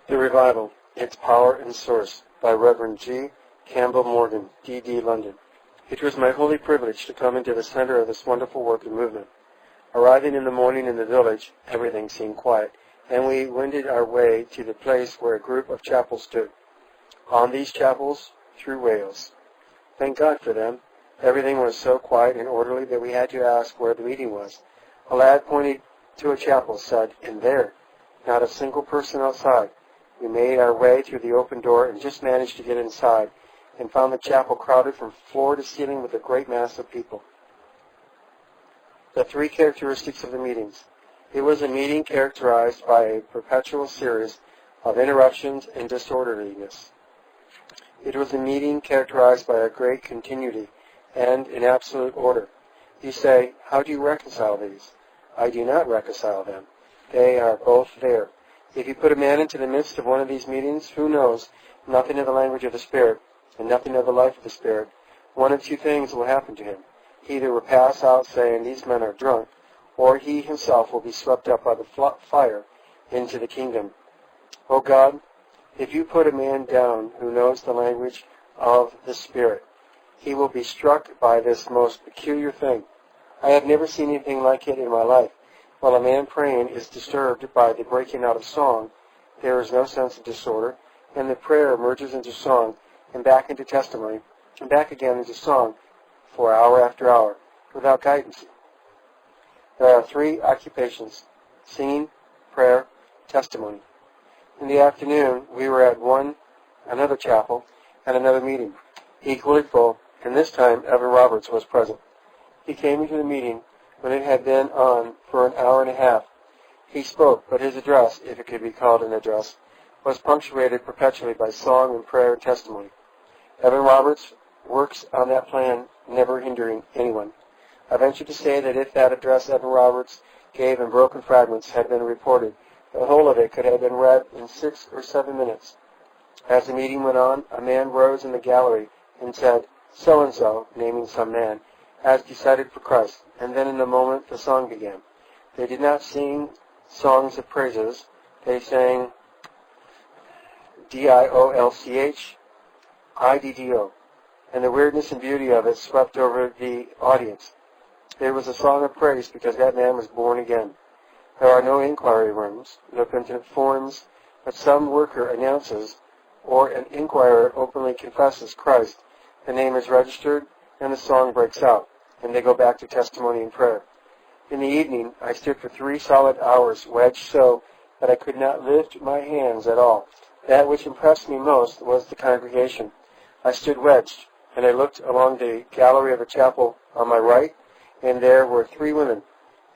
The Revival, Its Power and Source, by Reverend G. Campbell Morgan, D.D. London. It was my holy privilege to come into the center of this wonderful work and movement. Arriving in the morning in the village, everything seemed quiet, and we wended our way to the place where a group of chapels stood. On these chapels, through Wales. Thank God for them. Everything was so quiet and orderly that we had to ask where the meeting was. A lad pointed to a chapel, said, "In there." Not a single person outside. We made our way through the open door and just managed to get inside and found the chapel crowded from floor to ceiling with a great mass of people. The three characteristics of the meetings. It was a meeting characterized by a perpetual series of interruptions and disorderliness. It was a meeting characterized by a great continuity and an absolute order. You say, how do you reconcile these? I do not reconcile them. They are both there. If you put a man into the midst of one of these meetings, who knows nothing of the language of the Spirit and nothing of the life of the Spirit, one of two things will happen to him. He either will pass out saying, "These men are drunk," or he himself will be swept up by the fire into the kingdom. O God, if you put a man down who knows the language of the Spirit, he will be struck by this most peculiar thing. I have never seen anything like it in my life. While a man praying is disturbed by the breaking out of song, there is no sense of disorder, and the prayer merges into song, and back into testimony, and back again into song, for hour after hour, without guidance. There are three occupations: singing, prayer, testimony. In the afternoon, we were at another chapel, and another meeting, equally full, and this time Evan Roberts was present. He came into the meeting when it had been on for an hour and a half. He spoke, but his address, if it could be called an address, was punctuated perpetually by song and prayer and testimony. Evan Roberts works on that plan, never hindering anyone. I venture to say that if that address Evan Roberts gave in broken fragments had been reported, the whole of it could have been read in 6 or 7 minutes. As the meeting went on, a man rose in the gallery and said, "So-and-so," naming some man, "has decided for Christ," and then in a moment the song began. They did not sing songs of praises. They sang D-I-O-L-C-H, I-D-D-O, and the weirdness and beauty of it swept over the audience. It was a song of praise because that man was born again. There are no inquiry rooms, no printed forms, but some worker announces, or an inquirer openly confesses Christ. The name is registered, and the song breaks out, and they go back to testimony and prayer. In the evening, I stood for 3 solid hours, wedged so that I could not lift my hands at all. That which impressed me most was the congregation. I stood wedged, and I looked along the gallery of the chapel on my right, and there were 3 women,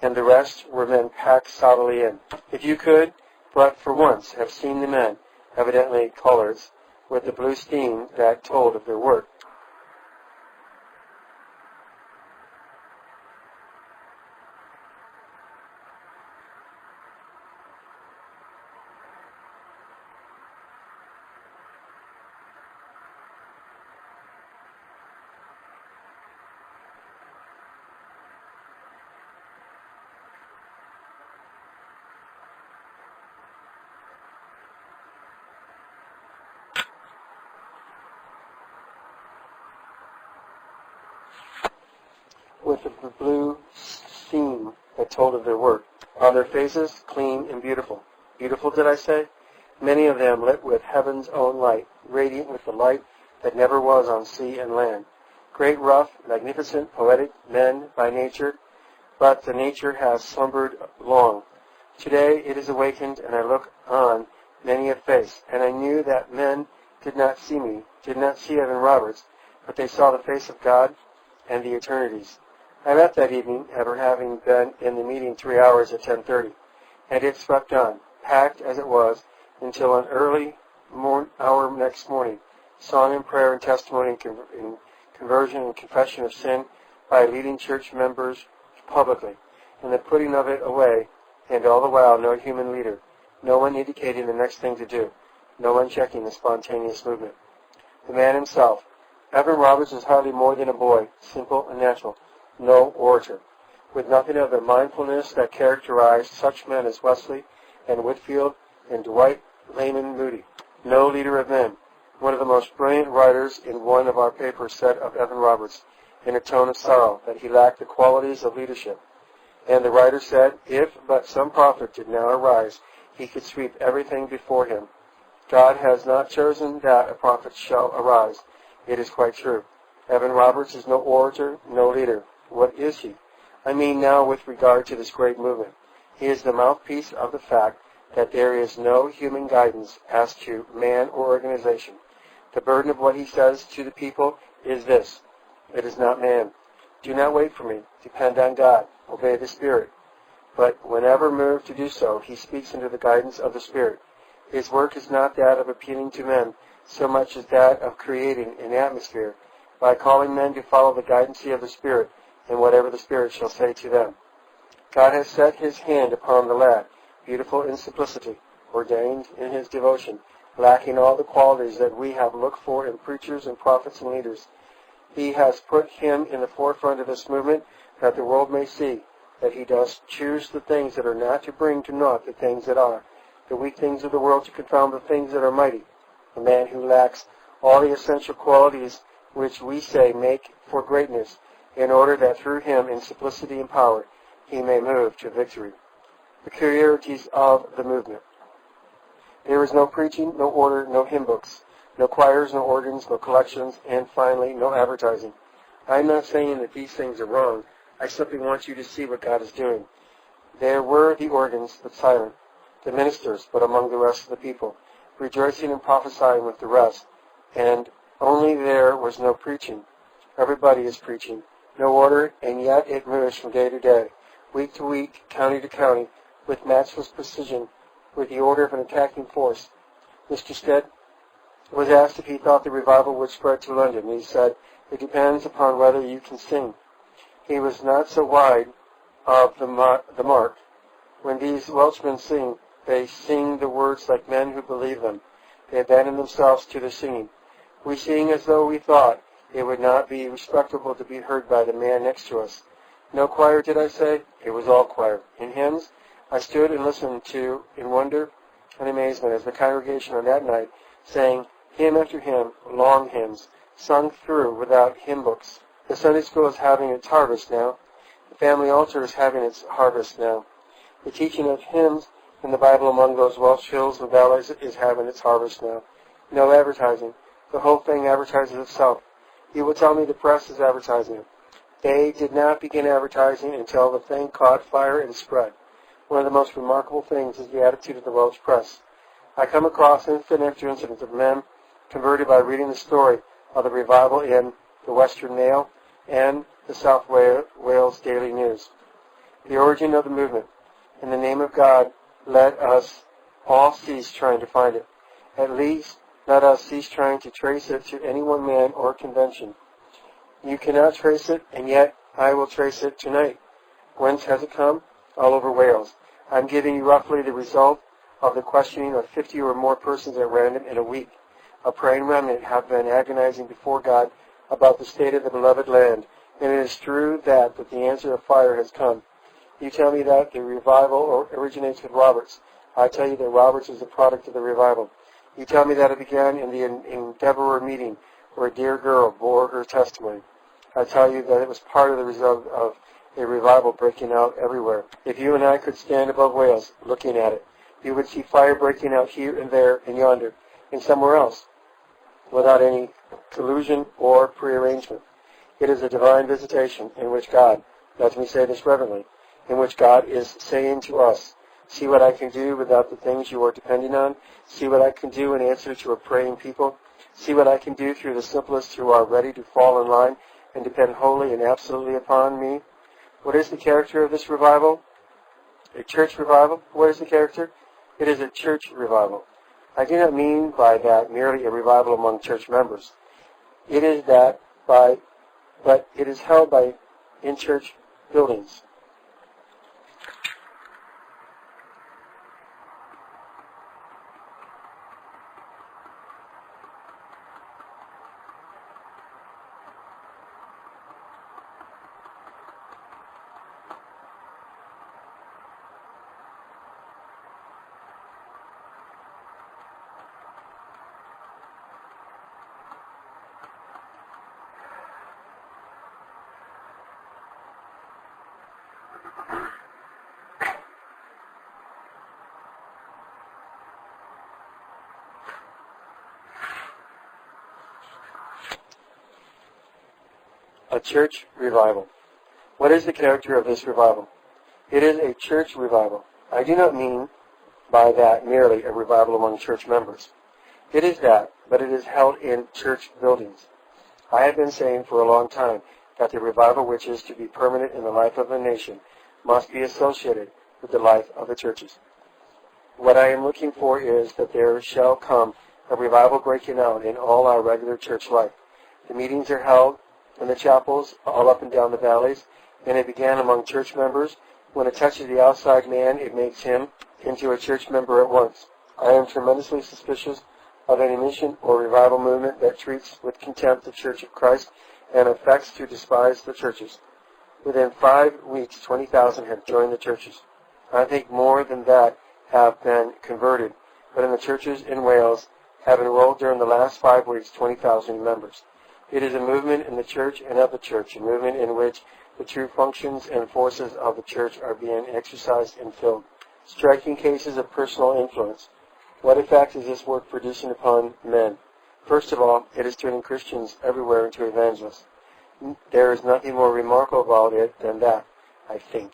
and the rest were men packed solidly in. If you could, but for once, have seen the men, evidently coloreds, with the blue steam that told of their work. With the blue steam that told of their work. On their faces, clean and beautiful. Beautiful, did I say? Many of them lit with heaven's own light, radiant with the light that never was on sea and land. Great, rough, magnificent, poetic men by nature, but the nature has slumbered long. Today it is awakened, and I look on many a face, and I knew that men did not see me, did not see Evan Roberts, but they saw the face of God and the eternities. I left that evening after having been in the meeting 3 hours at 10:30, and it swept on, packed as it was, until an early hour next morning, song and prayer and testimony and conversion and confession of sin by leading church members publicly, and the putting of it away, and all the while no human leader, no one indicating the next thing to do, no one checking the spontaneous movement. The man himself. Evan Roberts is hardly more than a boy, simple and natural, no orator, with nothing of the mindfulness that characterized such men as Wesley and Whitefield and Dwight Layman Moody, no leader of men. One of the most brilliant writers in one of our papers said of Evan Roberts, in a tone of sorrow, that he lacked the qualities of leadership. And the writer said, if but some prophet did now arise, he could sweep everything before him. God has not chosen that a prophet shall arise. It is quite true. Evan Roberts is no orator, no leader. What is he? I mean now with regard to this great movement. He is the mouthpiece of the fact that there is no human guidance as to man or organization. The burden of what he says to the people is this: it is not man. Do not wait for me. Depend on God. Obey the Spirit. But whenever moved to do so, he speaks under the guidance of the Spirit. His work is not that of appealing to men so much as that of creating an atmosphere by calling men to follow the guidance of the Spirit in whatever the Spirit shall say to them. God has set his hand upon the lad, beautiful in simplicity, ordained in his devotion, lacking all the qualities that we have looked for in preachers and prophets and leaders. He has put him in the forefront of this movement that the world may see that he does choose the things that are not to bring to naught the things that are, the weak things of the world to confound the things that are mighty. A man who lacks all the essential qualities which we say make for greatness, in order that through him in simplicity and power he may move to victory. Peculiarities of the movement. There is no preaching, no order, no hymn books, no choirs, no organs, no collections, and finally, no advertising. I'm not saying that these things are wrong. I simply want you to see what God is doing. There were the organs, but silent, the ministers, but among the rest of the people, rejoicing and prophesying with the rest, and only there was no preaching. Everybody is preaching. No order, and yet it moves from day to day, week to week, county to county, with matchless precision, with the order of an attacking force. Mr. Stead was asked if he thought the revival would spread to London. He said, it depends upon whether you can sing. He was not so wide of the mark. When these Welshmen sing, they sing the words like men who believe them. They abandon themselves to their singing. We sing as though we thought it would not be respectable to be heard by the man next to us. No choir, did I say? It was all choir. In hymns, I stood and listened to, in wonder and amazement, as the congregation on that night sang hymn after hymn, long hymns, sung through without hymn books. The Sunday school is having its harvest now. The family altar is having its harvest now. The teaching of hymns in the Bible among those Welsh hills and valleys is having its harvest now. No advertising. The whole thing advertises itself. You will tell me the press is advertising it. They did not begin advertising until the thing caught fire and spread. One of the most remarkable things is the attitude of the Welsh press. I come across infinite incidents of men converted by reading the story of the revival in the Western Mail and the South Wales Daily News. The origin of the movement. In the name of God, let us all cease trying to find it. At least, let us cease trying to trace it to any one man or convention. You cannot trace it, and yet I will trace it tonight. Whence has it come? All over Wales. I'm giving you roughly the result of the questioning of 50 or more persons at random in a week. A praying remnant have been agonizing before God about the state of the beloved land, and it is through that the answer of fire has come. You tell me that the revival originates with Roberts. I tell you that Roberts is a product of the revival. You tell me that it began in the Endeavour meeting, where a dear girl bore her testimony. I tell you that it was part of the result of a revival breaking out everywhere. If you and I could stand above Wales, looking at it, you would see fire breaking out here and there and yonder and somewhere else, without any collusion or prearrangement. It is a divine visitation in which God, let me say this reverently, in which God is saying to us, see what I can do without the things you are depending on. See what I can do in answer to a praying people. See what I can do through the simplest who are ready to fall in line and depend wholly and absolutely upon me. What is the character of this revival? A church revival? What is the character? It is a church revival. I do not mean by that merely a revival among church members. It is that but it is held in church buildings. A church revival. What is the character of this revival? It is a church revival. I do not mean by that merely a revival among church members. It is that, but it is held in church buildings. I have been saying for a long time that the revival which is to be permanent in the life of a nation must be associated with the life of the churches. What I am looking for is that there shall come a revival breaking out in all our regular church life. The meetings are held in the chapels all up and down the valleys, and it began among church members. When it touches the outside man, it makes him into a church member at once. I am tremendously suspicious of any mission or revival movement that treats with contempt the Church of Christ and affects to despise the churches. Within 5 weeks, 20,000 have joined the churches. I think more than that have been converted, but in the churches in Wales have enrolled during the last 5 weeks 20,000 members. It is a movement in the church and of the church, a movement in which the true functions and forces of the church are being exercised and filled. Striking cases of personal influence. What effect is this work producing upon men? First of all, it is turning Christians everywhere into evangelists. There is nothing more remarkable about it than that, I think.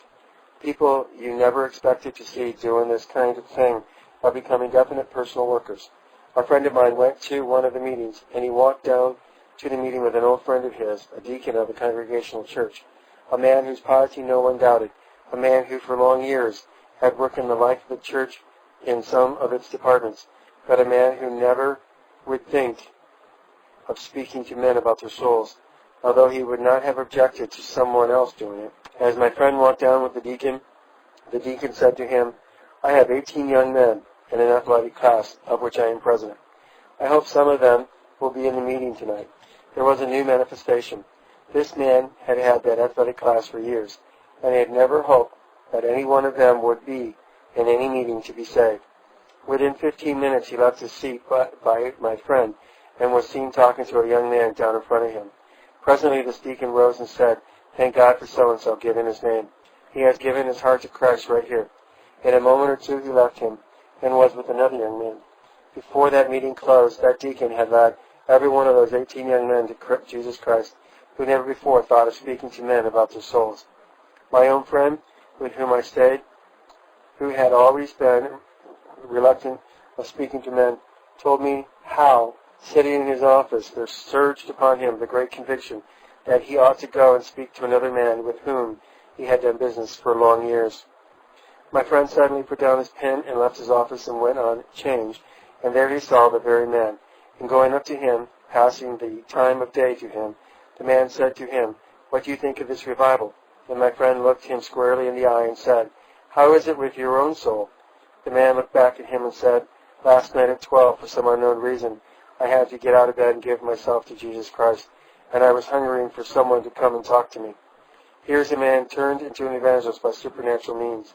People you never expected to see doing this kind of thing are becoming definite personal workers. A friend of mine went to one of the meetings, and he walked down to the meeting with an old friend of his, a deacon of the Congregational Church, a man whose piety no one doubted, a man who for long years had worked in the life of the church in some of its departments, but a man who never would think of speaking to men about their souls, although he would not have objected to someone else doing it. As my friend walked down with the deacon said to him, "I have 18 young men in an athletic class of which I am president. I hope some of them will be in the meeting tonight." There was a new manifestation. This man had had that athletic class for years, and he had never hoped that any one of them would be in any meeting to be saved. Within 15 minutes he left his seat by my friend and was seen talking to a young man down in front of him. Presently this deacon rose and said, "Thank God for so-and-so giving his name. He has given his heart to Christ right here." In a moment or two he left him and was with another young man. Before that meeting closed, that deacon had led every one of those 18 young men to Jesus Christ, who never before thought of speaking to men about their souls. My own friend, with whom I stayed, who had always been reluctant of speaking to men, told me how, sitting in his office, there surged upon him the great conviction that he ought to go and speak to another man with whom he had done business for long years. My friend suddenly put down his pen and left his office and went on change, and there he saw the very man. And going up to him, passing the time of day to him, the man said to him, "What do you think of this revival?" And my friend looked him squarely in the eye and said, "How is it with your own soul?" The man looked back at him and said, "Last night at 12, for some unknown reason, I had to get out of bed and give myself to Jesus Christ, and I was hungering for someone to come and talk to me." Here is a man turned into an evangelist by supernatural means.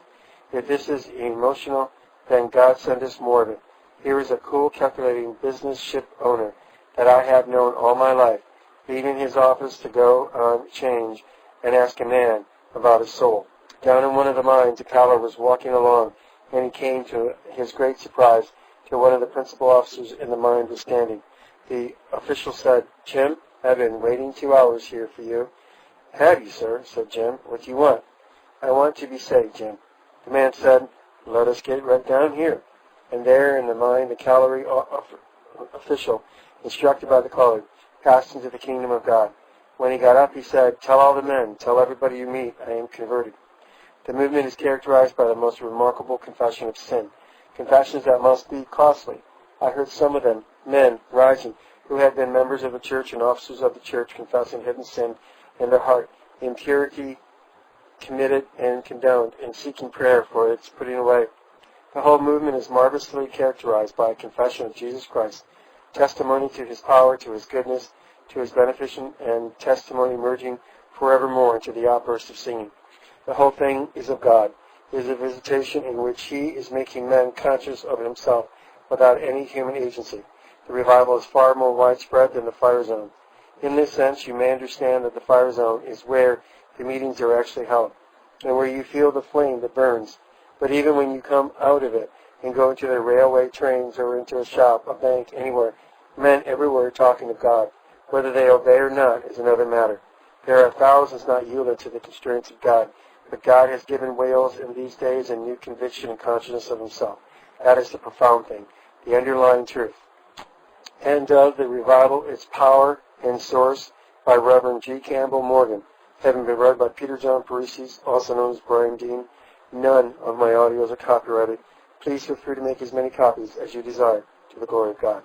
If this is emotional, then God send us more of it. Here is a cool, calculating business ship owner that I have known all my life, leaving his office to go on change and ask a man about his soul. Down in one of the mines, a caller was walking along, and he came, to his great surprise, to one of the principal officers in the mine was standing. The official said, "Jim, I've been waiting 2 hours here for you." "Have you, sir?" said Jim. "What do you want?" "I want to be saved, Jim." The man said, "Let us get right down here." And there in the mine, the cavalry official, instructed by the caller, passed into the kingdom of God. When he got up, he said, "Tell all the men, tell everybody you meet, I am converted." The movement is characterized by the most remarkable confession of sin, confessions that must be costly. I heard some of them, men, rising, who had been members of the church and officers of the church, confessing hidden sin in their heart, impurity committed and condoned, and seeking prayer for its putting away. The whole movement is marvelously characterized by a confession of Jesus Christ, testimony to his power, to his goodness, to his beneficence, and testimony merging forevermore into the outburst of singing. The whole thing is of God. It is a visitation in which he is making men conscious of himself without any human agency. The revival is far more widespread than the fire zone. In this sense, you may understand that the fire zone is where the meetings are actually held, and where you feel the flame that burns. But even when you come out of it and go into the railway trains or into a shop, a bank, anywhere, men everywhere are talking of God. Whether they obey or not is another matter. There are thousands not yielded to the constraints of God, but God has given Wales in these days a new conviction and consciousness of himself. That is the profound thing, the underlying truth. End of The Revival, Its Power and Source by Reverend G. Campbell Morgan, having been read by Peter John Parisi, also known as Brian Dean. None of my audios are copyrighted. Please feel free to make as many copies as you desire, to the glory of God.